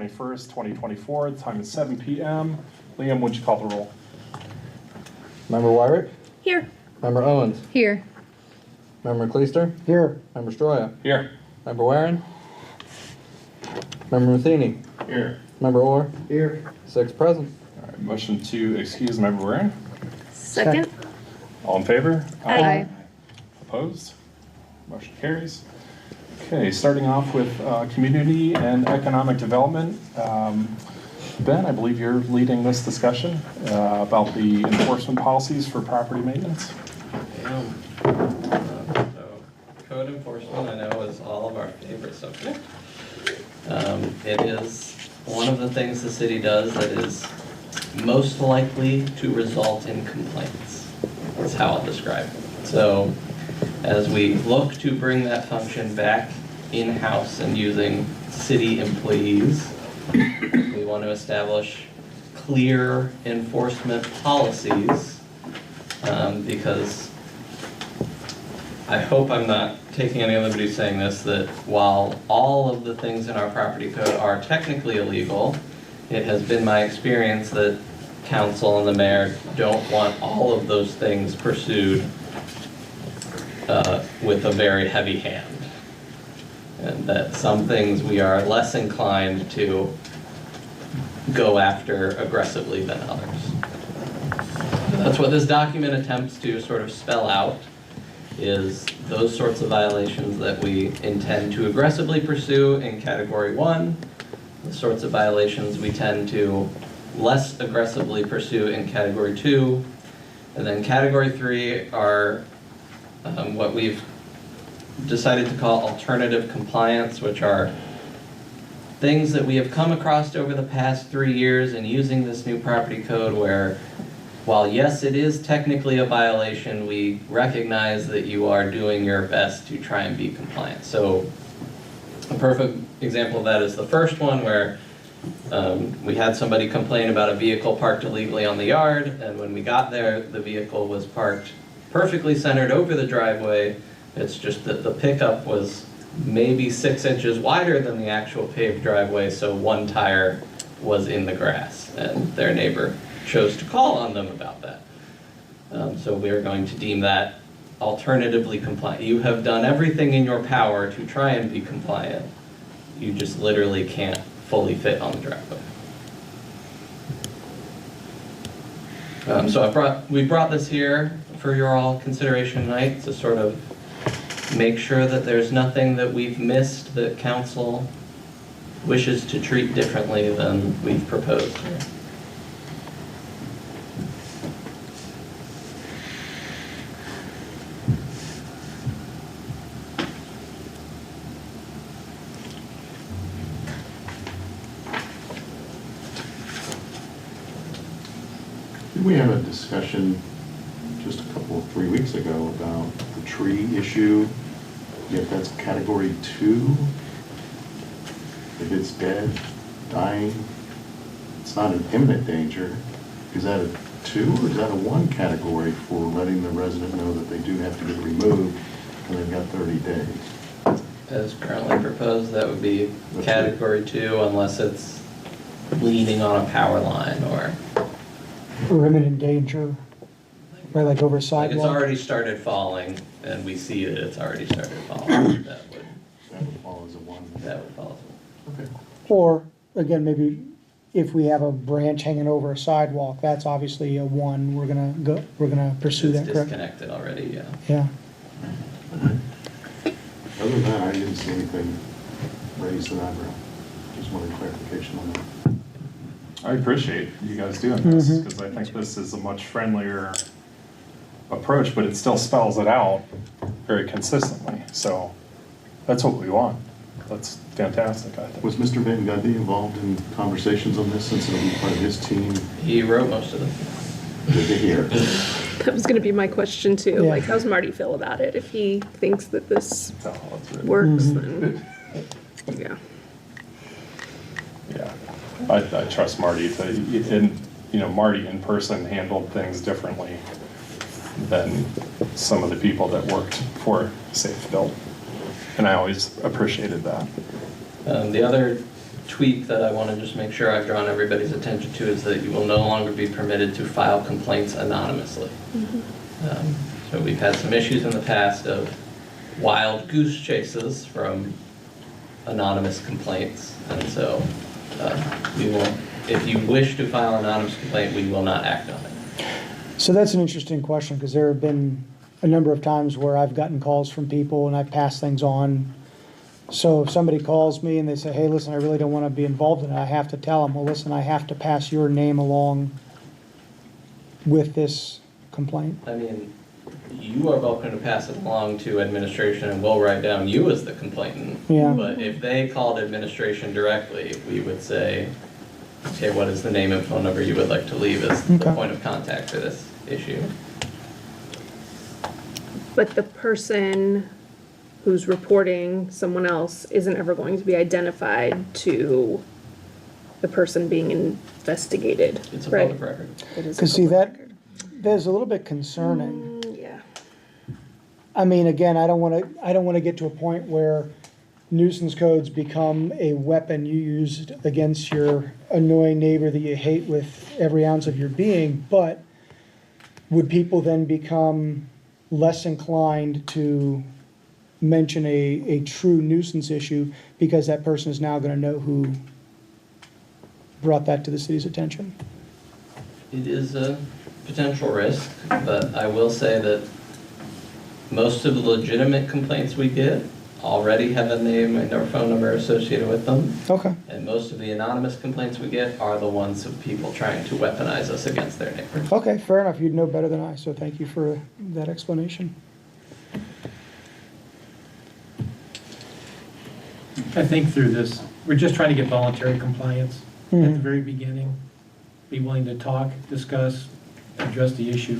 21st, 2024. The time is 7 p.m. Liam, would you call the roll? Member Wyrick? Here. Member Owens? Here. Member Cleister? Here. Member Stroya? Here. Member Warren? Member Matheny? Here. Member Orr? Here. 6 present. All right, motion to excuse Member Warren. Second. All in favor? Aye. Opposed? Motion carries. Okay, starting off with community and economic development. Ben, I believe you're leading this discussion about the enforcement policies for property maintenance. So code enforcement, I know, is all of our favorite subject. It is one of the things the city does that is most likely to result in complaints. That's how I'll describe it. So as we look to bring that function back in-house and using city employees, we want to establish clear enforcement policies because I hope I'm not taking any liberty saying this, that while all of the things in our property code are technically illegal, it has been my experience that council and the mayor don't want all of those things pursued with a very heavy hand. And that some things we are less inclined to go after aggressively than others. That's what this document attempts to sort of spell out, is those sorts of violations that we intend to aggressively pursue in category 1, the sorts of violations we tend to less aggressively pursue in category 2, and then category 3 are what we've decided to call alternative compliance, which are things that we have come across over the past 3 years in using this new property code where, while yes, it is technically a violation, we recognize that you are doing your best to try and be compliant. So a perfect example of that is the first one where we had somebody complain about a vehicle parked illegally on the yard, and when we got there, the vehicle was parked perfectly centered over the driveway. It's just that the pickup was maybe 6 inches wider than the actual paved driveway, so one tire was in the grass, and their neighbor chose to call on them about that. So we are going to deem that alternatively compliant. You have done everything in your power to try and be compliant. You just literally can't fully fit on the driveway. So we brought this here for your all consideration tonight to sort of make sure that there's nothing that we've missed that council wishes to treat differently than we've proposed here. We had a discussion just 3 weeks ago about the tree issue. If that's category 2, if it's dead, dying, it's not an imminent danger. Is that a 2 or is that a 1 category for letting the resident know that they do have to get removed and they've got 30 days? As currently proposed, that would be category 2 unless it's leaning on a power line or Imminent danger, right, like over a like it's sidewalk. already started falling and we see that it's already started falling. That would fall as a 1. That would fall as a Okay. Or, again, maybe if we have a branch hanging over a sidewalk, that's obviously a 1, we're gonna pursue It's that, correct? disconnected already, yeah. Yeah. Other than that, I didn't see anything raised in eyebrow. Just wanted clarification on that. I appreciate you guys doing this because I think this is a much friendlier approach, but it still spells it out very consistently. So that's what we want. That's fantastic, I think. Was Mr. Van Gundy involved in conversations on this since it'll be part of his team? He wrote most of them. Good to hear. That was going to be my question too. Yeah. Like, how's Marty feel about it? If he thinks that this That's all it's written. works, then yeah. Yeah, I trust Marty to, and Marty in person handled things differently than some of the people that worked for Safe Built. And I always appreciated that. The other tweak that I want to just make sure I've drawn everybody's attention to is that you will no longer be permitted to file complaints anonymously. So we've had some issues in the past of wild goose chases from anonymous complaints. And so we will, if you wish to file an anonymous complaint, we will not act on it. So that's an interesting question, because there have been a number of times where I've gotten calls from people and I pass things on. So if somebody calls me and they say, hey, listen, I really don't want to be involved in it, I have to tell them, well, listen, I have to pass your name along with this complaint. I mean, you are welcome to pass it along to administration and we'll write down you as the complainant. Yeah. But if they called administration directly, we would say, okay, what is the name and phone number you would like to leave as the Okay. point of contact for this issue? But the person who's reporting someone else isn't ever going to be identified to the person being investigated, It's a right? public record. It is a Because see, public that, record. that's a little bit concerning. Yeah. I mean, again, I don't want to get to a point where nuisance codes become a weapon you use against your annoying neighbor that you hate with every ounce of your being, but would people then become less inclined to mention a true nuisance issue because that person is now going to know who brought that to the city's attention? It is a potential risk, but I will say that most of the legitimate complaints we get already have a name and or phone number associated with them. Okay. And most of the anonymous complaints we get are the ones of people trying to weaponize us against their neighbors. Okay, fair enough. You'd know better than I, so thank you for that explanation. I think through this, we're just trying to get voluntary compliance at the very beginning. Be willing to talk, discuss, address the issue.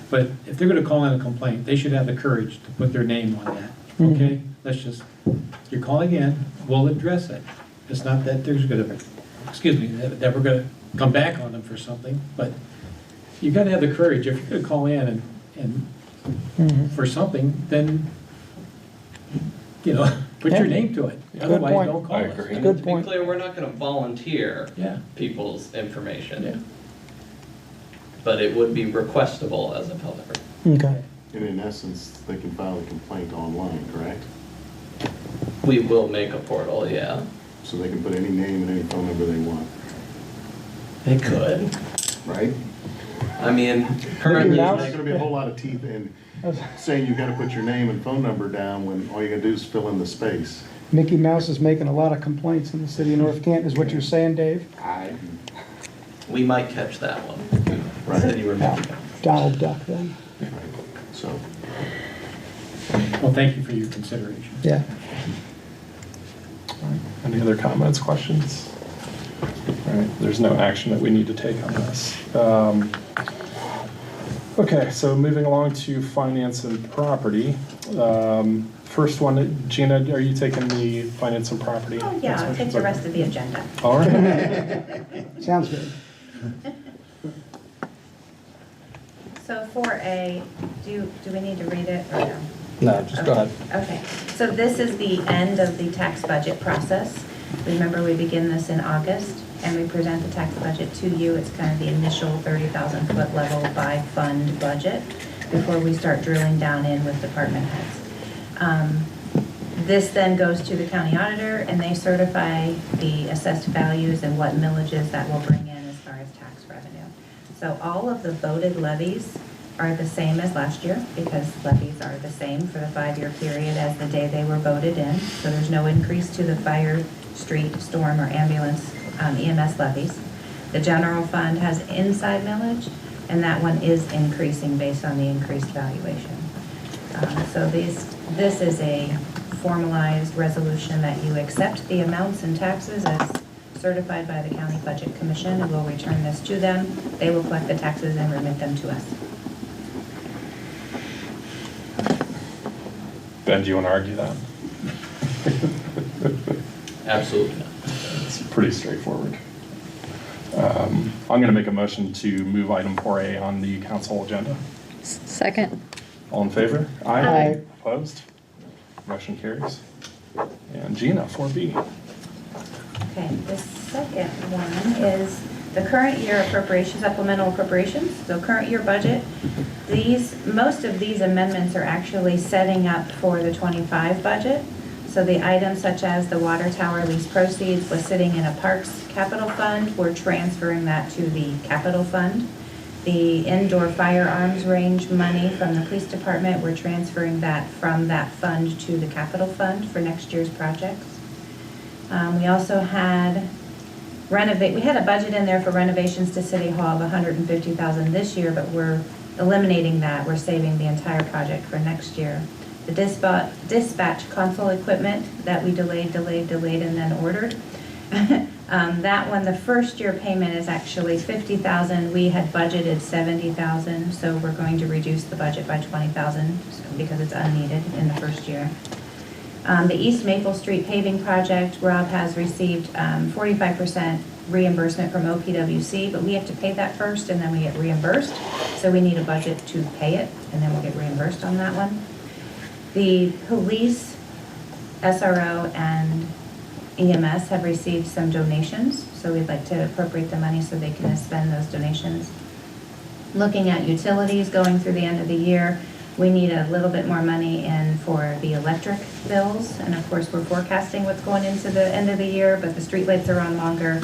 But if they're gonna call in a complaint, they should have the courage to put their name on that, okay? Let's just, you're calling in, we'll address it. It's not that there's gonna, excuse me, that we're gonna come back on them for something, but you gotta have the courage. If you're gonna call in and for something, then, you know, put your name to it. Good Otherwise, point. don't call I us. agree. And Good to point. be clear, we're not gonna volunteer Yeah, people's information. yeah. But it would be requestable as a public record. Okay. And in essence, they can file a complaint online, correct? We will make a portal, yeah. So they can put any name and any phone number they want, They could. right? I mean, currently, Mouse? There's not gonna be a whole lot of teeth in saying you gotta put your name and phone number down when all you gotta do is fill in the space. Mickey Mouse is making a lot of complaints in the city of North Canton, is what you're saying, Dave? we might catch that one. Right. Said you were Yeah. making. Donald Duck then. Right. So, Well, thank you for your consideration. Yeah. Any other comments, questions? All right, there's no action that we need to take on this. Okay, so moving along to finance and property. First one, Gina, are you taking the finance and property? Oh, yeah, I'll take the rest of the agenda. All right. Sounds good. So 4A, do we need to read it or no? No, just go ahead. Okay, so this is the end of the tax budget process. Remember, we begin this in August, and we present the tax budget to you. It's kind of the initial 30,000 foot level by fund budget before we start drilling down in with department heads. This then goes to the county auditor, and they certify the assessed values and what millages that will bring in as far as tax revenue. So all of the voted levies are the same as last year, because levies are the same for the 5-year period as the day they were voted in. So there's no increase to the fire, street, storm, or ambulance EMS levies. The general fund has inside millage, and that one is increasing based on the increased valuation. So this is a formalized resolution that you accept the amounts and taxes as certified by the County Budget Commission, and we'll return this to them. They will collect the taxes and remit them to us. Ben, do you want to argue that? Absolutely not. It's pretty straightforward. I'm going to make a motion to move item 4A on the council agenda. Second. All in favor? Aye. Opposed? Motion carries. And Gina, 4B. Okay, the second one is the current year appropriation, supplemental appropriations, so current year budget. Most of these amendments are actually setting up for the 25 budget. So the items such as the water tower lease proceeds was sitting in a parks capital fund. We're transferring that to the capital fund. The indoor firearms range money from the police department, we're transferring that from that fund to the capital fund for next year's projects. We also had we had a budget in there for renovations to City Hall of $150,000 this year, but we're eliminating that. We're saving the entire project for next year. The dispatch console equipment that we delayed, and then ordered. That one, the first year payment is actually $50,000. We had budgeted $70,000, so we're going to reduce the budget by $20,000 because it's unneeded in the first year. The East Maple Street paving project, Rob has received 45% reimbursement from OPWC, but we have to pay that first and then we get reimbursed. So we need a budget to pay it and then we'll get reimbursed on that one. The police, SRO, and EMS have received some donations, so we'd like to appropriate the money so they can spend those donations. Looking at utilities going through the end of the year, we need a little bit more money in for the electric bills, and of course, we're forecasting what's going into the end of the year, but the streetlights are on longer.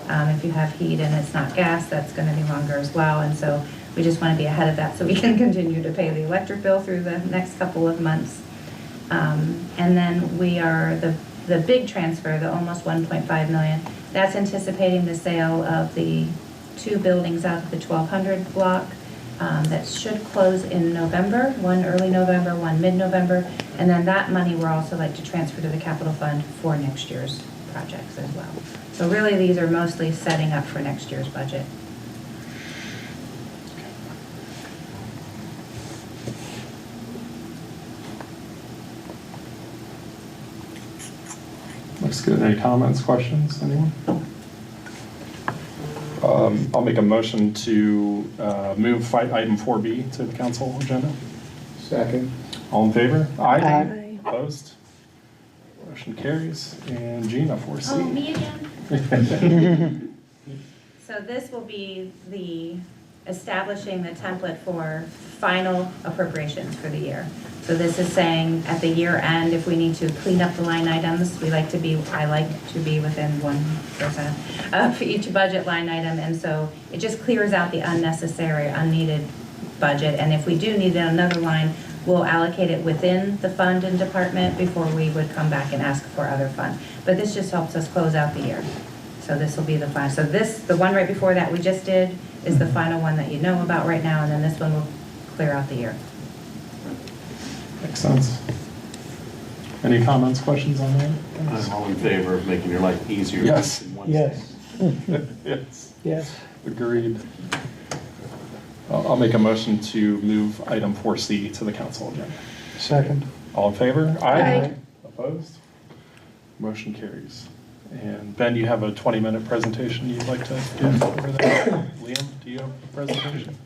If you have heat and it's not gas, that's going to be longer as well, and so we just want to be ahead of that so we can continue to pay the electric bill through the next couple of months. And then we are the big transfer, the almost 1.5 million, that's anticipating the sale of the 2 buildings out of the 1200 block. That should close in November, one early November, one mid-November, and then that money we're also like to transfer to the capital fund for next year's projects as well. So really these are mostly setting up for next year's budget. Looks good. Any comments, questions, anyone? I'll make a motion to move item 4B to the council agenda. Second. All in favor? Aye. Opposed? Motion carries. And Gina, 4C. Oh, me again? So this will be the establishing the template for final appropriations for the year. So this is saying at the year end, if we need to clean up the line items, I like to be within 1% of each budget line item. And so it just clears out the unnecessary, unneeded budget. And if we do need another line, we'll allocate it within the fund and department before we would come back and ask for other funds. But this just helps us close out the year. So this will be the final. So the one right before that we just did is the final one that you know about right now. And then this one will clear out the year. Makes sense. Any comments, questions on that? I'm all in favor of making your life easier. Yes. in one Yes. Yes. Yes. Agreed. I'll make a motion to move item 4C to the council agenda. Second. All in favor? Aye. Opposed? Motion carries. And Ben, you have a 20-minute presentation you'd like to give over there? Liam, do you have a presentation?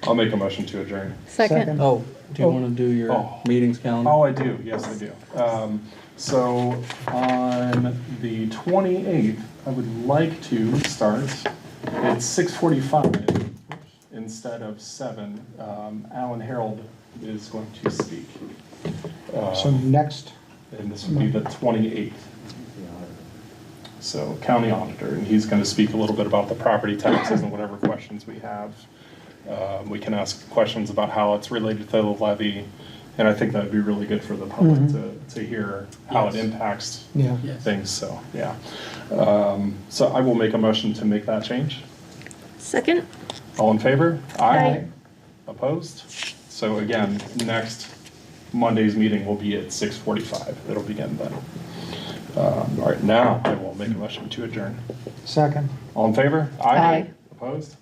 I'll make a motion to adjourn. Second. Oh, do you want to do your Oh. meetings calendar? Oh, I do. Yes, I do. So on the 28th, I would like to start at 6:45 instead of 7. Alan Harold is going to speak. So next, And this would be the 28th. So county auditor, and he's going to speak a little bit about the property taxes and whatever questions we have. We can ask questions about how it's related to the levy, and I think that would be really good for the public to hear how it Yes. impacts yeah. Yes. things, so, yeah. So I will make a motion to make that change. Second. All in favor? Aye. Opposed? So again, next Monday's meeting will be at 6:45. It'll begin then. All right, now I will make a motion to adjourn. Second. All in favor? Aye. Opposed?